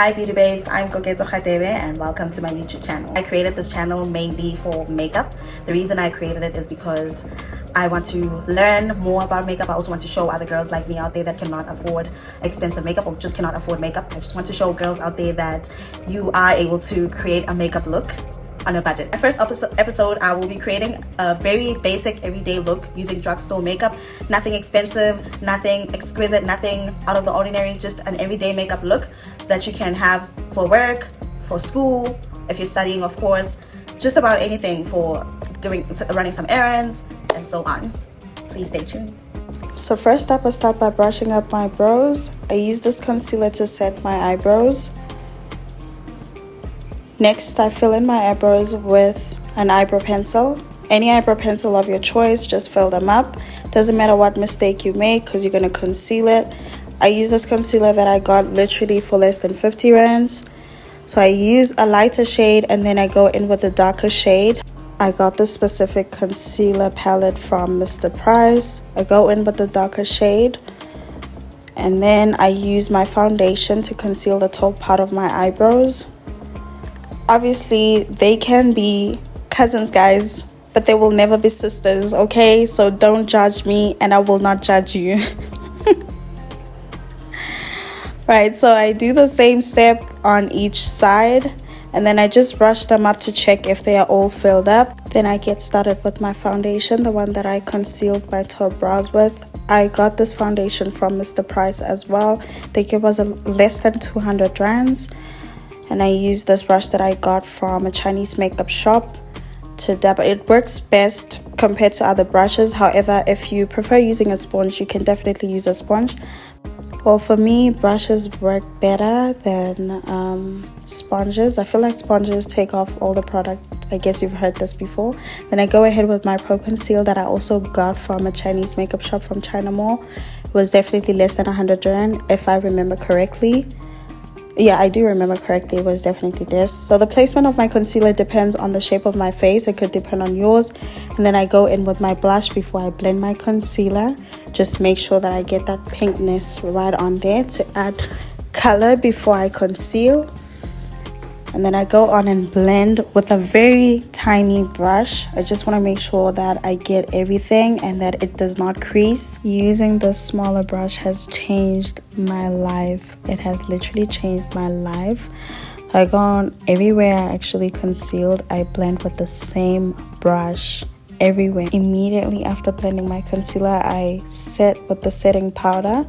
Hi beauty babes, I'm Koketo Khatebe and welcome to my YouTube channel. I created this channel mainly for makeup. The reason I created it is because I want to learn more about makeup. I also want to show other girls like me out there that cannot afford expensive makeup or just cannot afford makeup. I just want to show girls out there that you are able to create a makeup look on a budget. My first episode, I will be creating a very basic everyday look using drugstore makeup. Nothing expensive, nothing exquisite, nothing out of the ordinary, just an everyday makeup look that you can have for work, for school, if you're studying, of course, just about anything, for running some errands and so on. Please stay tuned. So first up, I start by brushing up my brows. I use this concealer to set my eyebrows. Next, I fill in my eyebrows with an eyebrow pencil. Any eyebrow pencil of your choice, just fill them up. Doesn't matter what mistake you make because you're going to conceal it. I use this concealer that I got literally for less than 50 rands. So I use a lighter shade and then I go in with a darker shade. I got this specific concealer palette from Mr. Price. I go in with the darker shade. And then I use my foundation to conceal the top part of my eyebrows. Obviously, they can be cousins, guys, but they will never be sisters, okay? So don't judge me and I will not judge you. Right, so I do the same step on each side and then I just brush them up to check if they are all filled up. Then I get started with my foundation, the one that I concealed my top brows with. I got this foundation from Mr. Price as well. I think it was less than 200 rands. And I use this brush that I got from a Chinese makeup shop to dab. It works best compared to other brushes. However, if you prefer using a sponge, you can definitely use a sponge. Well, for me, brushes work better than sponges. I feel like sponges take off all the product. I guess you've heard this before. Then I go ahead with my Pro Conceal that I also got from a Chinese makeup shop from China Mall. It was definitely less than 100 rand, if I remember correctly. Yeah, I do remember correctly. It was definitely this. So the placement of my concealer depends on the shape of my face. It could depend on yours. And then I go in with my blush before I blend my concealer. Just make sure that I get that pinkness right on there to add color before I conceal. And then I go on and blend with a very tiny brush. I just want to make sure that I get everything and that it does not crease. Using this smaller brush has changed my life. It has literally changed my life. I go on everywhere I actually concealed. I blend with the same brush everywhere. Immediately after blending my concealer, I set with the setting powder.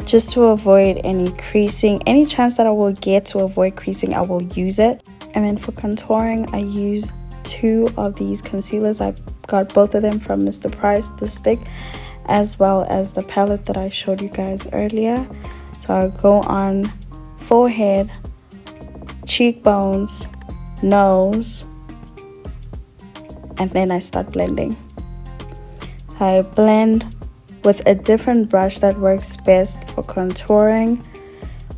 Just to avoid any creasing. Any chance that I will get to avoid creasing, I will use it. And then for contouring, I use two of these concealers. I got both of them from Mr. Price, the stick, as well as the palette that I showed you guys earlier. So I go on forehead, cheekbones, nose, and then I start blending. I blend with a different brush that works best for contouring.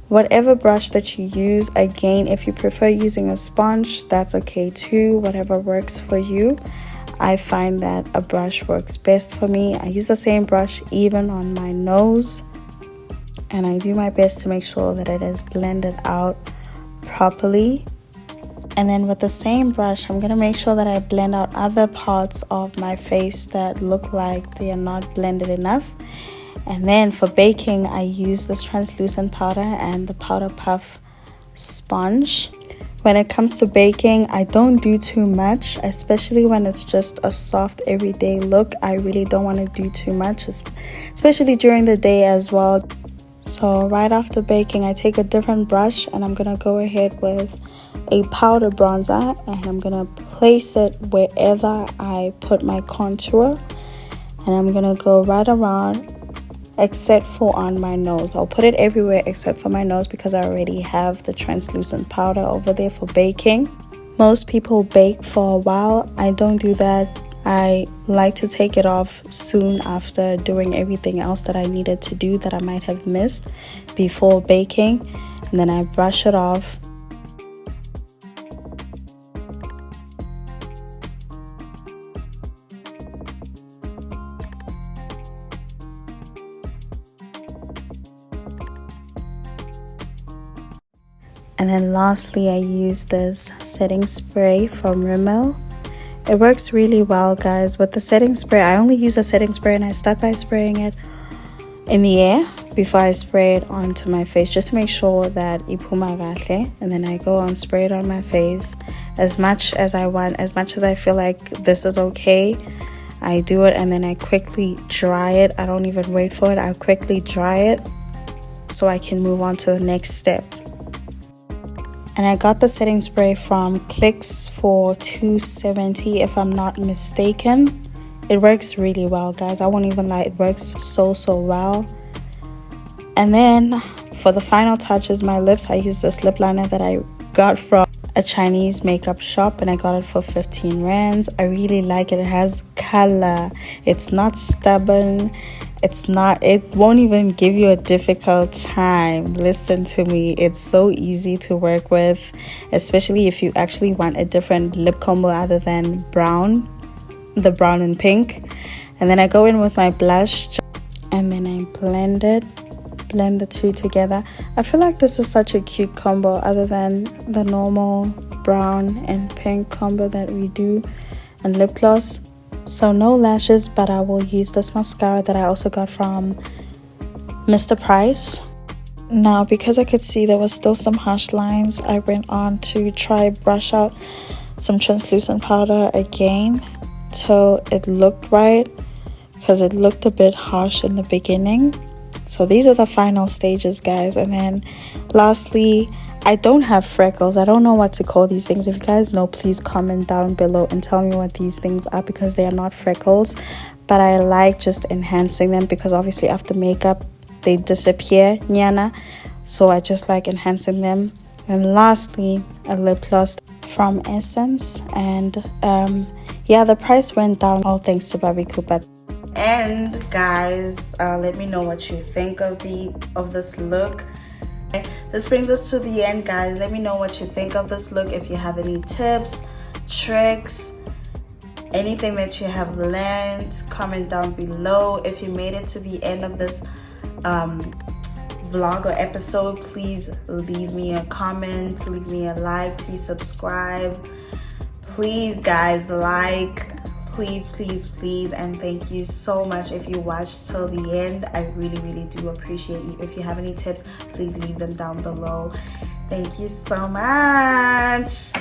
Whatever brush that you use, again, if you prefer using a sponge, that's okay too. Whatever works for you. I find that a brush works best for me. I use the same brush even on my nose, and I do my best to make sure that it is blended out properly. And then with the same brush, I'm going to make sure that I blend out other parts of my face that look like they are not blended enough. And then for baking, I use this translucent powder and the powder puff sponge. When it comes to baking, I don't do too much, especially when it's just a soft everyday look. I really don't want to do too much, especially during the day as well. So right after baking, I take a different brush and I'm going to go ahead with a powder bronzer and I'm gonna place it wherever I put my contour, and I'm gonna go right around except for on my nose. I'll put it everywhere except for my nose because I already have the translucent powder over there for baking. Most people bake for a while. I don't do that. I like to take it off soon after doing everything else that I needed to do that I might have missed before baking, and then I brush it off. And then lastly, I use this setting spray from Rimmel. It works really well, guys. With the setting spray, I only use a setting spray and I start by spraying it in the air before I spray it onto my face, just to make sure that iphuma kahle. And then I go and spray it on my face as much as I want, as much as I feel like this is okay. I do it and then I quickly dry it. I don't even wait for it. I quickly dry it so I can move on to the next step. And I got the setting spray from Clicks for $2.70 if I'm not mistaken. It works really well, guys. I won't even lie, it works so well. And then for the final touches, my lips, I use this lip liner that I got from a Chinese makeup shop and I got it for 15 rands. I really like it. It has color. It's not stubborn. It won't even give you a difficult time. Listen to me, it's so easy to work with, especially if you actually want a different lip combo other than the brown and pink. And then I go in with my blush and then I blend the two together. I feel like this is such a cute combo other than the normal brown and pink combo that we do on lip gloss. So no lashes, but I will use this mascara that I also got from Mr. Price. Now, because I could see there was still some harsh lines, I went on to try brush out some translucent powder again till it looked right, because it looked a bit harsh in the beginning. So these are the final stages, guys. And then lastly, I don't have freckles. I don't know what to call these things. If you guys know, please comment down below and tell me what these things are, because they are not freckles. But I like just enhancing them, because obviously after makeup they disappear, nyana. So I just like enhancing them. And lastly, a lip gloss from Essence. And yeah, the price went down, all thanks to Barbie Cooper. And guys, let me know what you think of this look. This brings us to the end, guys. Let me know what you think of this look. If you have any tips, tricks, anything that you have learned, comment down below. If you made it to the end of this vlog or episode, please leave me a comment, leave me a like, please subscribe, please guys, like, please, and thank you so much if you watched till the end. I really do appreciate you. If you have any tips, please leave them down below. Thank you so much.